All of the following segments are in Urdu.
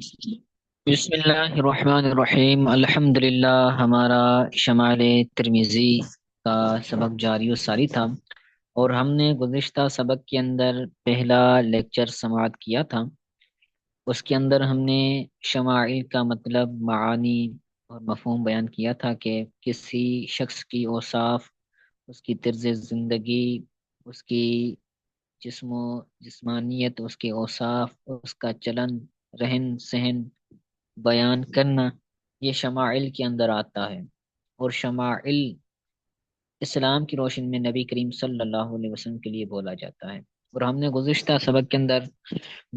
بسم اللہ الرحمن الرحیم الحمد للہ۔ ہمارا شمائل ترمذی کا سبق جاری و ساری تھا، اور ہم نے گزشتہ سبق کے اندر پہلا لیکچر سماعت کیا تھا۔ اس کے اندر ہم نے شمائل کا مطلب، معانی اور مفہوم بیان کیا تھا کہ کسی شخص کی اوصاف، اس کی طرز زندگی، اس کی جسم و جسمانیت، اس کے اوصاف، اس کا چلن، رہن سہن بیان کرنا، یہ شمائل کے اندر آتا ہے۔ اور شمائل اسلام کی روشنی میں نبی کریم صلی اللہ علیہ وسلم کے لیے بولا جاتا ہے۔ اور ہم نے گزشتہ سبق کے اندر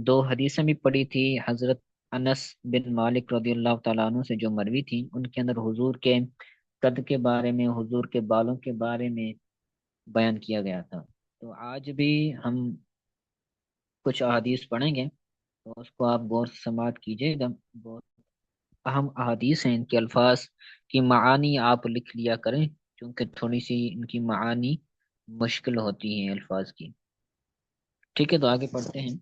دو حدیثیں بھی پڑھی تھی، حضرت انس بن مالک رضی اللہ تعالیٰ عنہ سے جو مروی تھی، ان کے اندر حضور کے قد کے بارے میں، حضور کے بالوں کے بارے میں بیان کیا گیا تھا۔ تو آج بھی ہم کچھ احادیث پڑھیں گے، تو اس کو آپ غور سے سماعت کیجیے گا۔ بہت اہم احادیث ہیں، ان کے الفاظ کی معانی آپ لکھ لیا کریں، کیونکہ تھوڑی سی ان کی معانی مشکل ہوتی ہیں الفاظ کی۔ ٹھیک ہے، تو آگے پڑھتے ہیں۔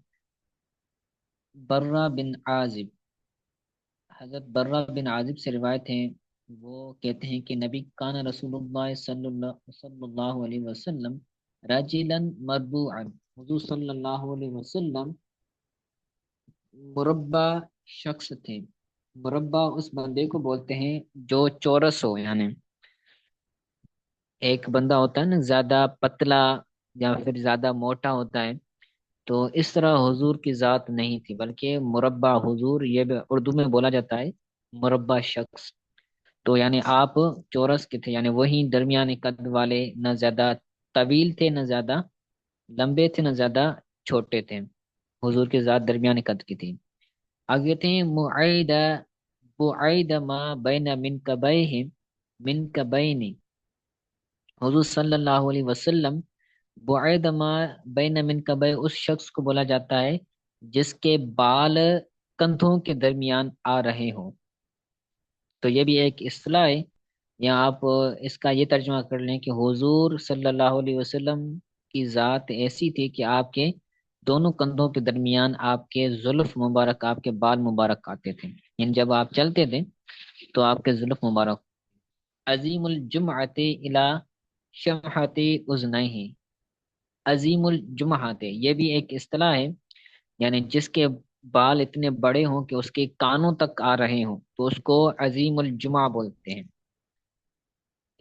برہ بن عازب، حضرت برہ بن عازب سے روایت ہے، وہ کہتے ہیں کہ نبی کان رسول اللہ صلی اللہ علیہ وسلم رجلا مربوعا، حضور صلی اللہ علیہ وسلم مربع شخص تھے۔ مربع اس بندے کو بولتے ہیں جو چورس ہو، یعنی ایک بندہ ہوتا ہے نا زیادہ پتلا یا پھر زیادہ موٹا ہوتا ہے، تو اس طرح حضور کی ذات نہیں تھی، بلکہ مربع، حضور یہ بھی اردو میں بولا جاتا ہے مربع شخص۔ تو یعنی آپ چورس کے تھے، یعنی وہی درمیانے قد والے، نہ زیادہ طویل تھے نہ زیادہ لمبے تھے نہ زیادہ چھوٹے تھے، حضور کی ذات درمیانے قد کی تھی۔ آگے تھے معید، بعید ما بین من کبین، حضور صلی اللہ علیہ وسلم بعید ما بین منکبہ، اس شخص کو بولا جاتا ہے جس کے بال کندھوں کے درمیان آ رہے ہوں۔ تو یہ بھی ایک اصطلاح ہے، یا آپ اس کا یہ ترجمہ کر لیں کہ حضور صلی اللہ علیہ وسلم کی ذات ایسی تھی کہ آپ کے دونوں کندھوں کے درمیان آپ کے زلف مبارک، آپ کے بال مبارک آتے تھے، یعنی جب آپ چلتے تھے تو آپ کے زلف مبارک۔ عظیم الجمعۃ الی شمحۃ اذنیہ، عظیم الجمعۃ یہ بھی ایک اصطلاح ہے، یعنی جس کے بال اتنے بڑے ہوں کہ اس کے کانوں تک آ رہے ہوں تو اس کو عظیم الجمعہ بولتے ہیں۔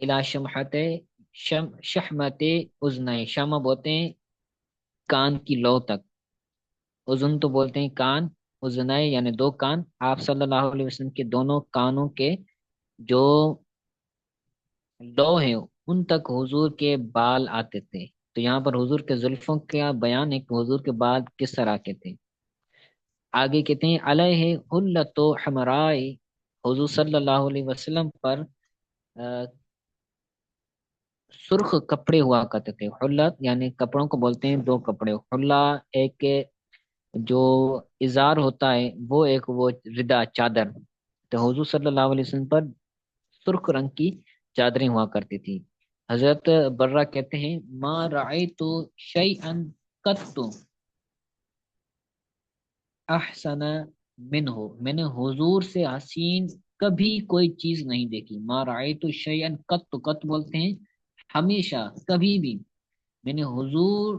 الی شمحۃ، شحمت اذنیہ، شمع بولتے ہیں کان کی لو تک، اذن تو بولتے ہیں کان، اذنیہ یعنی دو کان، آپ صلی اللہ علیہ وسلم کے دونوں کانوں کے جو لو ہیں ان تک حضور کے بال آتے تھے۔ تو یہاں پر حضور کے زلفوں کا بیان ہے کہ حضور کے بال کس طرح کے تھے۔ آگے کہتے ہیں علیہ حلت حمرائی، حضور صلی اللہ علیہ وسلم پر سرخ کپڑے ہوا کرتے تھے۔ حلت یعنی کپڑوں کو بولتے ہیں دو کپڑے، حلہ ایک جو ازار ہوتا ہے، وہ ایک وہ ردا چادر، تو حضور صلی اللہ علیہ وسلم پر سرخ رنگ کی چادریں ہوا کرتی تھی۔ حضرت برہ کہتے ہیں ما رأیت شیئا قط احسن منہ، میں نے حضور سے حسین کبھی کوئی چیز نہیں دیکھی۔ ما رأیت شیئا قط، قط بولتے ہیں ہمیشہ، کبھی بھی، میں نے حضور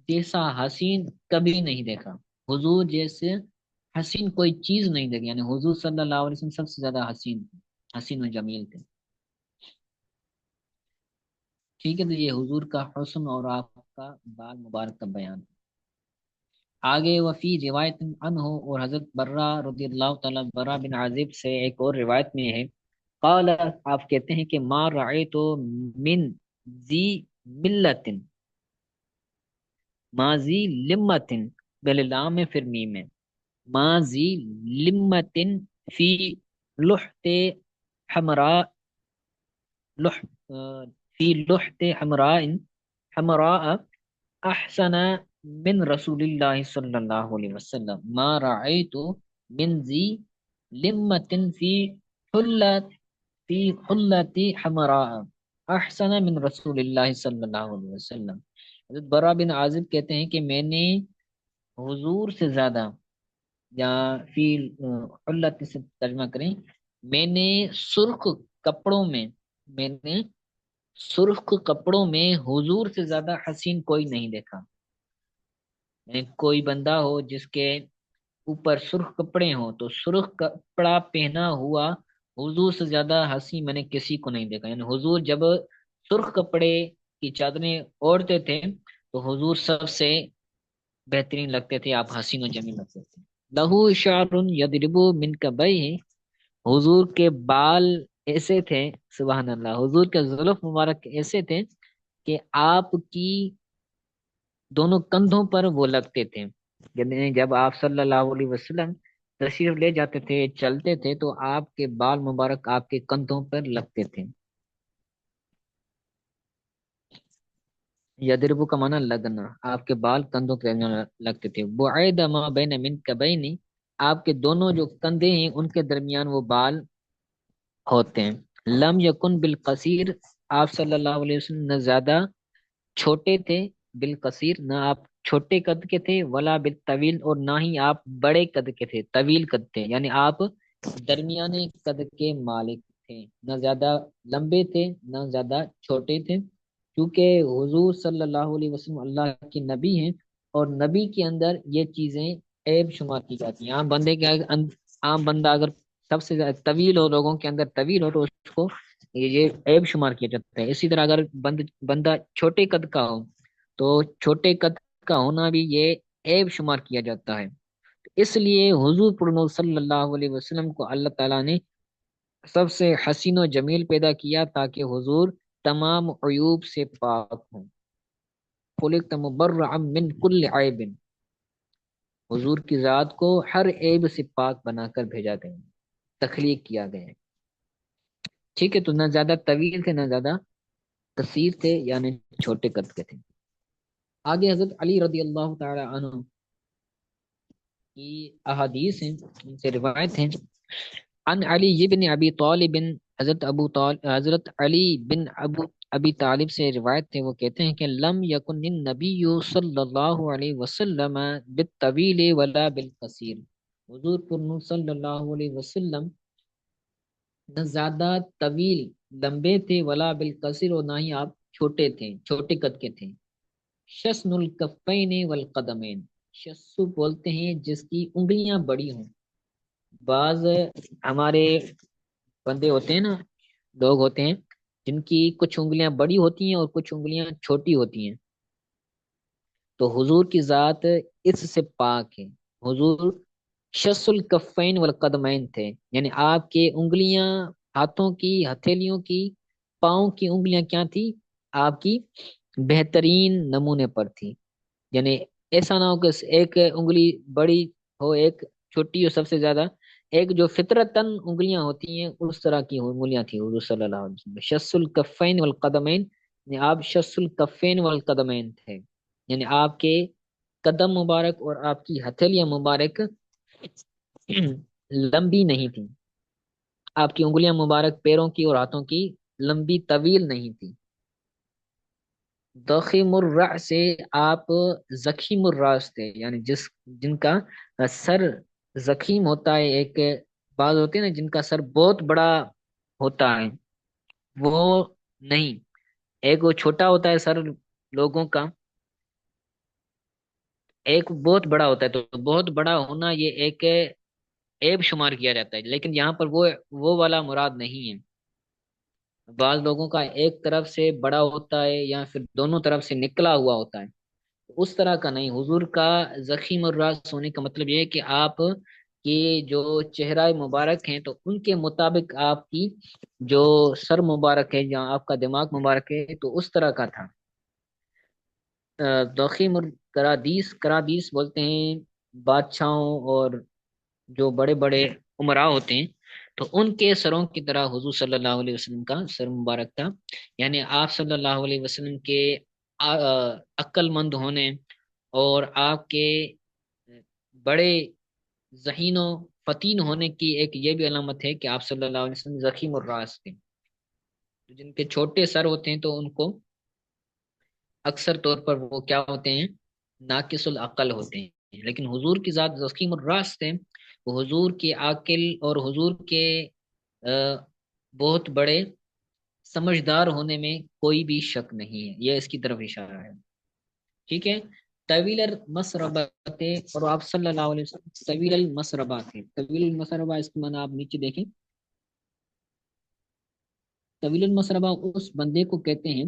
جیسا حسین کبھی نہیں دیکھا، حضور جیسے حسین کوئی چیز نہیں دیکھی، یعنی حضور صلی اللہ علیہ وسلم سب سے زیادہ حسین تھے، حسین و جمیل تھے۔ ٹھیک ہے، تو یہ حضور کا حسن اور آپ کا بال مبارک کا بیان۔ آگے وفی روایت عنہ، اور حضرت برہ رضی اللہ تعالیٰ، برہ بن عازب سے ایک اور روایت میں ہے، قال، آپ کہتے ہیں کہ ما رأیت من ذی ملت، ماضی لمتن، پہلے لام میں پھر میم میں، ماضی لمتن فی لحت حمراء، لح فی لحت حمراء، حمراء احسن من رسول اللہ صلی اللہ علیہ وسلم، ما رأیت من ذی لمتن فی حلت حمراء احسن من رسول اللہ صلی اللہ علیہ وسلم۔ حضرت برا بن عازب کہتے ہیں کہ میں نے حضور سے زیادہ یا فی حلت سے ترجمہ کریں، میں نے سرخ کپڑوں میں میں نے سرخ کپڑوں میں حضور سے زیادہ حسین کوئی نہیں دیکھا۔ یعنی کوئی بندہ ہو جس کے اوپر سرخ کپڑے ہوں، تو سرخ کپڑا پہنا ہوا حضور سے زیادہ حسین میں نے کسی کو نہیں دیکھا۔ یعنی حضور جب سرخ کپڑے کی چادریں اوڑھتے تھے تو حضور سب سے بہترین لگتے تھے، آپ حسین و جمیل لگتے تھے۔ لہو شعر یضرب من کبیہ، حضور کے بال ایسے تھے، سبحان اللہ، حضور کے زلف مبارک ایسے تھے کہ آپ کی دونوں کندھوں پر وہ لگتے تھے۔ یعنی جب آپ صلی اللہ علیہ وسلم تشریف لے جاتے تھے، چلتے تھے، تو آپ کے بال مبارک آپ کے کندھوں پر لگتے تھے۔ یدربو کا معنی لگنا، آپ کے بال کندھوں پہ لگتے تھے۔ بعید ما بین منکبین، آپ کے دونوں جو کندھے ہیں ان کے درمیان وہ بال ہوتے ہیں۔ لم یکن بالقصیر، آپ صلی اللہ علیہ وسلم نہ زیادہ چھوٹے تھے، بالقصیر نہ آپ چھوٹے قد کے تھے، ولا بالطویل اور نہ ہی آپ بڑے قد کے تھے، طویل قد تھے، یعنی آپ درمیانے قد کے مالک تھے، نہ زیادہ لمبے تھے نہ زیادہ چھوٹے تھے، کیونکہ حضور صلی اللہ علیہ وسلم اللہ کے نبی ہیں، اور نبی کے اندر یہ چیزیں عیب شمار کی جاتی ہیں۔ عام بندہ اگر سب سے زیادہ طویل ہو، لوگوں کے اندر طویل ہو، تو اس کو یہ عیب شمار کیا جاتا ہے۔ اسی طرح اگر بندہ چھوٹے قد کا ہو تو چھوٹے قد کا ہونا بھی یہ عیب شمار کیا جاتا ہے۔ اس لیے حضور پر صلی اللہ علیہ وسلم کو اللہ تعالیٰ نے سب سے حسین و جمیل پیدا کیا تاکہ حضور تمام عیوب سے پاک ہوں۔ خلقت مبرعا من کل عیب، حضور کی ذات کو ہر عیب سے پاک بنا کر بھیجا گیا، تخلیق کیا گیا ہے۔ ٹھیک ہے، تو نہ زیادہ طویل تھے نہ زیادہ قصیر تھے، یعنی چھوٹے قد کے تھے۔ آگے حضرت علی رضی اللہ تعالی عنہ کی احادیث ہیں، ان سے روایت ہیں۔ عن علی بن ابی طالب، حضرت علی بن ابی طالب سے روایت ہے، وہ کہتے ہیں کہ لم یکن النبی صلی اللہ علیہ وسلم بالطویل ولا بالقصیر، حضور پر صلی اللہ علیہ وسلم نہ زیادہ طویل لمبے تھے، ولا بالقصیر اور نہ ہی آپ چھوٹے تھے، چھوٹے قد کے تھے۔ شسن الکفین والقدمین، شسو بولتے ہیں جس کی انگلیاں بڑی ہوں۔ بعض ہمارے بندے ہوتے ہیں نا، لوگ ہوتے ہیں جن کی کچھ انگلیاں بڑی ہوتی ہیں اور کچھ انگلیاں چھوٹی ہوتی ہیں، تو حضور کی ذات اس سے پاک ہے۔ حضور شس الکفین والقدمین تھے، یعنی آپ کے انگلیاں، ہاتھوں کی ہتھیلیوں کی، پاؤں کی انگلیاں کیا تھی؟ آپ کی بہترین نمونے پر تھی۔ یعنی ایسا نہ ہو کہ ایک انگلی بڑی ہو، ایک چھوٹی ہو، سب سے زیادہ ایک جو فطرتاً انگلیاں ہوتی ہیں اس طرح کی انگلیاں تھی حضور صلی اللہ علیہ وسلم۔ شس الکفین والقدمین، یعنی آپ شس الکفین والقدمین تھے، یعنی آپ کے قدم مبارک اور آپ کی ہتھیلیاں مبارک لمبی نہیں تھی، آپ کی انگلیاں مبارک پیروں کی اور ہاتھوں کی لمبی طویل نہیں تھی۔ دخیم الرأس سے آپ زخیم الراس تھے، یعنی جن کا سر زخیم ہوتا ہے، ایک بعض ہوتے ہیں نا جن کا سر بہت بڑا ہوتا ہے، وہ نہیں، ایک وہ چھوٹا ہوتا ہے سر لوگوں کا، ایک بہت بڑا ہوتا ہے، تو بہت بڑا ہونا یہ ایک عیب شمار کیا جاتا ہے، لیکن یہاں پر وہ والا مراد نہیں ہے۔ بعض لوگوں کا ایک طرف سے بڑا ہوتا ہے یا پھر دونوں طرف سے نکلا ہوا ہوتا ہے، اس طرح کا نہیں۔ حضور کا زخیم الراس ہونے کا مطلب یہ ہے کہ آپ کی جو چہرہ مبارک ہیں تو ان کے مطابق آپ کی جو سر مبارک ہے یا آپ کا دماغ مبارک ہے تو اس طرح کا تھا۔ ضخیم الکرادیس، کرادیس بولتے ہیں بادشاہوں اور جو بڑے بڑے عمراء ہوتے ہیں، تو ان کے سروں کی طرح حضور صلی اللہ علیہ وسلم کا سر مبارک تھا۔ یعنی آپ صلی اللہ علیہ وسلم کے عقل مند ہونے اور آپ کے بڑے ذہین و فطین ہونے کی ایک یہ بھی علامت ہے کہ آپ صلی اللہ علیہ وسلم ضخیم الراس تھے۔ جن کے چھوٹے سر ہوتے ہیں تو ان کو اکثر طور پر وہ کیا ہوتے ہیں؟ ناقص العقل ہوتے ہیں، لیکن حضور کی ذات زخیم الراس تھے، وہ حضور کے عاقل اور حضور کے بہت بڑے سمجھدار ہونے میں کوئی بھی شک نہیں ہے، یہ اس کی طرف اشارہ ہے، ٹھیک ہے۔ طویل المسربت، اور آپ صلی اللہ علیہ وسلم طویل المسربہ تھے۔ طویل المسربہ اس کی معنی آپ نیچے دیکھیں، طویل المسربہ اس بندے کو کہتے ہیں،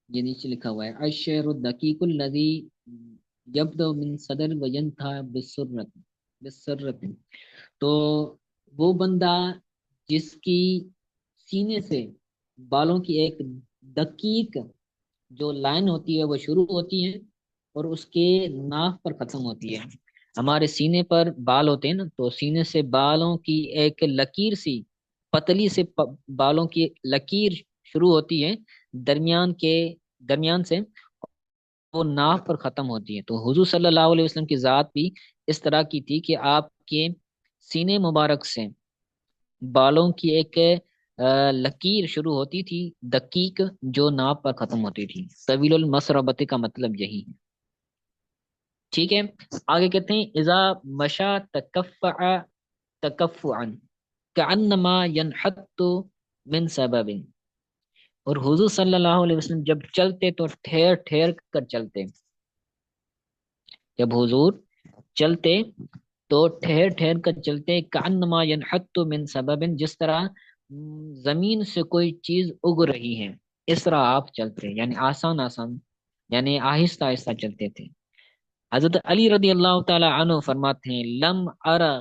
یہ نیچے لکھا ہوا ہے، الشعر الدقیق الذی یبدأ من صدر وینتہا بسرت، تو وہ بندہ جس کی سینے سے بالوں کی ایک دقیق جو لائن ہوتی ہے وہ شروع ہوتی ہے اور اس کے ناف پر ختم ہوتی ہے۔ ہمارے سینے پر بال ہوتے ہیں نا، تو سینے سے بالوں کی ایک لکیر سی پتلی سے بالوں کی لکیر شروع ہوتی ہے، درمیان سے وہ ناف پر ختم ہوتی ہے۔ تو حضور صلی اللہ علیہ وسلم کی ذات بھی اس طرح کی تھی کہ آپ کے سینے مبارک سے بالوں کی ایک لکیر شروع ہوتی تھی دقیق، جو ناف پر ختم ہوتی تھی۔ طویل المسربت کا مطلب یہی ہے، ٹھیک ہے۔ آگے کہتے ہیں اذا مشا تکفع تکفعا کانما ينحط من سبب، اور حضور صلی اللہ علیہ وسلم جب چلتے تو ٹھہر ٹھہر کر چلتے، جب حضور چلتے تو ٹھہر ٹھہر کر چلتے، کانما ينحط من سبب، جس طرح زمین سے کوئی چیز اگ رہی ہے اس طرح آپ چلتے، یعنی آسان آسان، یعنی آہستہ آہستہ چلتے تھے۔ حضرت علی رضی اللہ تعالی عنہ فرماتے ہیں لم ارى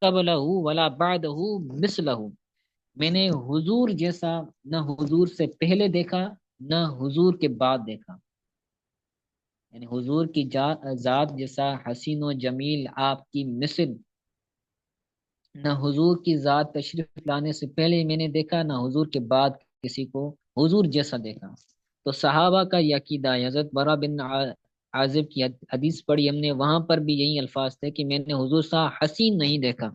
قبلہ ولا بعدہ مثلہ، میں نے حضور جیسا نہ حضور سے پہلے دیکھا نہ حضور کے بعد دیکھا، یعنی حضور کی ذات جیسا حسین و جمیل آپ کی مثل نہ حضور کی ذات تشریف لانے سے پہلے میں نے دیکھا نہ حضور کے بعد کسی کو حضور جیسا دیکھا۔ تو صحابہ کا یہ عقیدہ ہے، حضرت برا بن عازب کی حدیث پڑھی ہم نے، وہاں پر بھی یہی الفاظ تھے کہ میں نے حضور سا حسین نہیں دیکھا،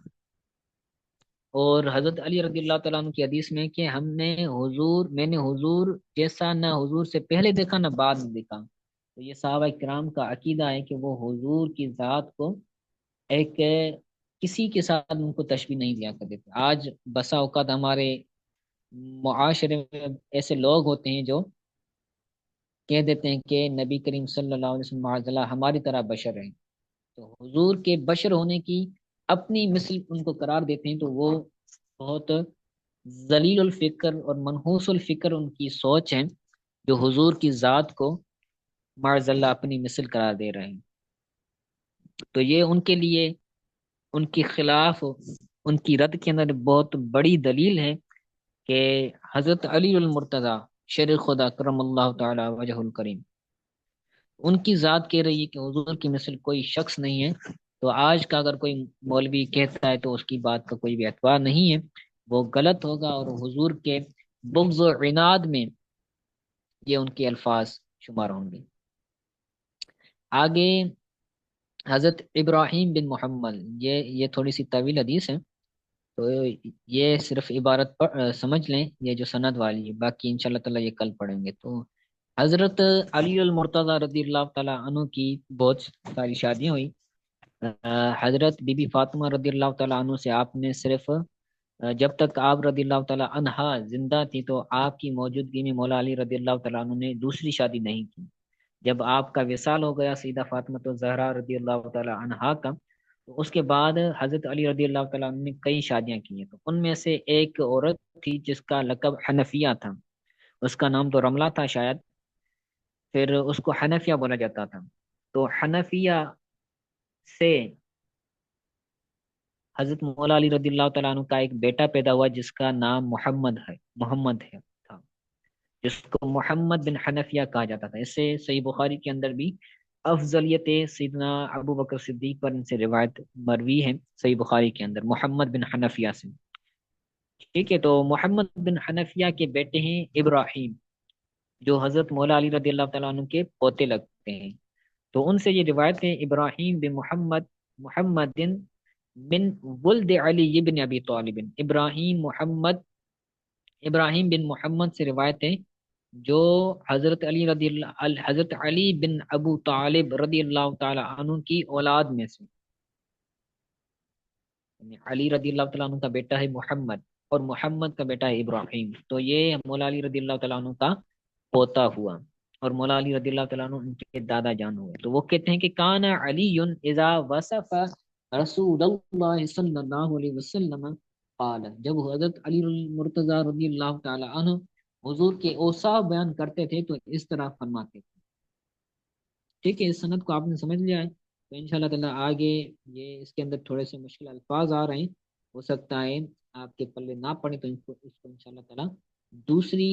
اور حضرت علی رضی اللہ تعالیٰ عنہ کی حدیث میں کہ میں نے حضور جیسا نہ حضور سے پہلے دیکھا نہ بعد میں دیکھا۔ تو یہ صحابہ کرام کا عقیدہ ہے کہ وہ حضور کی ذات کو ایک کسی کے ساتھ ان کو تشبیہ نہیں دیا کرتے تھے۔ آج بسا اوقات ہمارے معاشرے میں ایسے لوگ ہوتے ہیں جو کہہ دیتے ہیں کہ نبی کریم صلی اللہ علیہ وسلم معاذ اللہ ہماری طرح بشر ہیں، تو حضور کے بشر ہونے کی اپنی مثل ان کو قرار دیتے ہیں، تو وہ بہت ذلیل الفکر اور منحوس الفکر ان کی سوچ ہے، جو حضور کی ذات کو معاذ اللہ اپنی مثل قرار دے رہے ہیں۔ تو یہ ان کے لیے ان کی خلاف ان کی رد کے اندر بہت بڑی دلیل ہے کہ حضرت علی المرتضی شیر خدا کرم اللہ تعالی وجہ الکریم، ان کی ذات کہہ رہی ہے کہ حضور کی مثل کوئی شخص نہیں ہے، تو آج کا اگر کوئی مولوی کہتا ہے تو اس کی بات کا کوئی بھی اعتبار نہیں ہے، وہ غلط ہوگا، اور حضور کے بغض و عناد میں یہ ان کے الفاظ شمار ہوں گے۔ آگے حضرت ابراہیم بن محمد، یہ تھوڑی سی طویل حدیث ہے، تو یہ صرف عبارت پر سمجھ لیں، یہ جو سند والی ہے، باقی انشاءاللہ تعالی یہ کل پڑھیں گے۔ تو حضرت علی المرتضی رضی اللہ تعالی عنہ کی بہت ساری شادیاں ہوئی۔ حضرت بی بی فاطمہ رضی اللہ تعالی عنہ سے آپ نے صرف جب تک آپ رضی اللہ تعالی عنہا زندہ تھی تو آپ کی موجودگی میں مولا علی رضی اللہ تعالی عنہ نے دوسری شادی نہیں کی۔ جب آپ کا وصال ہو گیا سیدہ فاطمہ تو زہرا رضی اللہ تعالی عنہا کا، تو اس کے بعد حضرت علی رضی اللہ تعالیٰ عنہ نے کئی شادیاں کی ہیں، تو ان میں سے ایک عورت تھی جس کا لقب حنفیہ تھا، اس کا نام تو رملہ تھا شاید، پھر اس کو حنفیہ بولا جاتا تھا۔ تو حنفیہ سے حضرت مولا علی رضی اللہ تعالیٰ عنہ کا ایک بیٹا پیدا ہوا جس کا نام محمد ہے تھا، جس کو محمد بن حنفیہ کہا جاتا تھا۔ اس سے صحیح بخاری کے اندر بھی افضلیت سیدنا ابو بکر صدیق پر ان سے روایت مروی ہے، صحیح بخاری کے اندر محمد بن حنفیہ سے، ٹھیک ہے۔ تو محمد بن حنفیہ کے بیٹے ہیں ابراہیم، جو حضرت مولا علی رضی اللہ تعالیٰ عنہ کے پوتے لگتے ہیں۔ تو ان سے یہ روایت ہے، ابراہیم بن محمد من ولد علی بن ابی طالب، ابراہیم بن محمد سے روایت ہے جو حضرت علی بن ابو طالب رضی اللہ تعالی عنہ کی اولاد میں سے، یعنی علی رضی اللہ تعالیٰ عنہ کا بیٹا ہے محمد، اور محمد کا بیٹا ہے ابراہیم، تو یہ مولا علی رضی اللہ تعالیٰ عنہ کا پوتا ہوا، اور مولا علی رضی اللہ تعالیٰ عنہ ان کے دادا جان ہوئے۔ تو وہ کہتے ہیں کہ کان علی اذا وصف رسول اللہ صلی اللہ علیہ وسلم قال، جب حضرت علی المرتضی رضی اللہ تعالیٰ عنہ حضور کے اوصاف بیان کرتے تھے تو اس طرح فرماتے تھے۔ ٹھیک ہے، اس سند کو آپ نے سمجھ لیا ہے، تو ان شاء اللہ تعالیٰ آگے یہ اس کے اندر تھوڑے سے مشکل الفاظ آ رہے ہیں، ہو سکتا ہے آپ کے پلے نہ پڑے، تو اس کو ان شاء اللہ تعالیٰ دوسری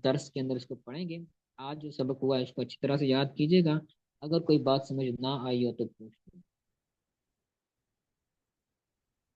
درس کے اندر اس کو پڑھیں گے۔ آج جو سبق ہوا ہے اس کو اچھی طرح سے یاد کیجیے گا، اگر کوئی بات سمجھ نہ آئی ہو تو پوچھ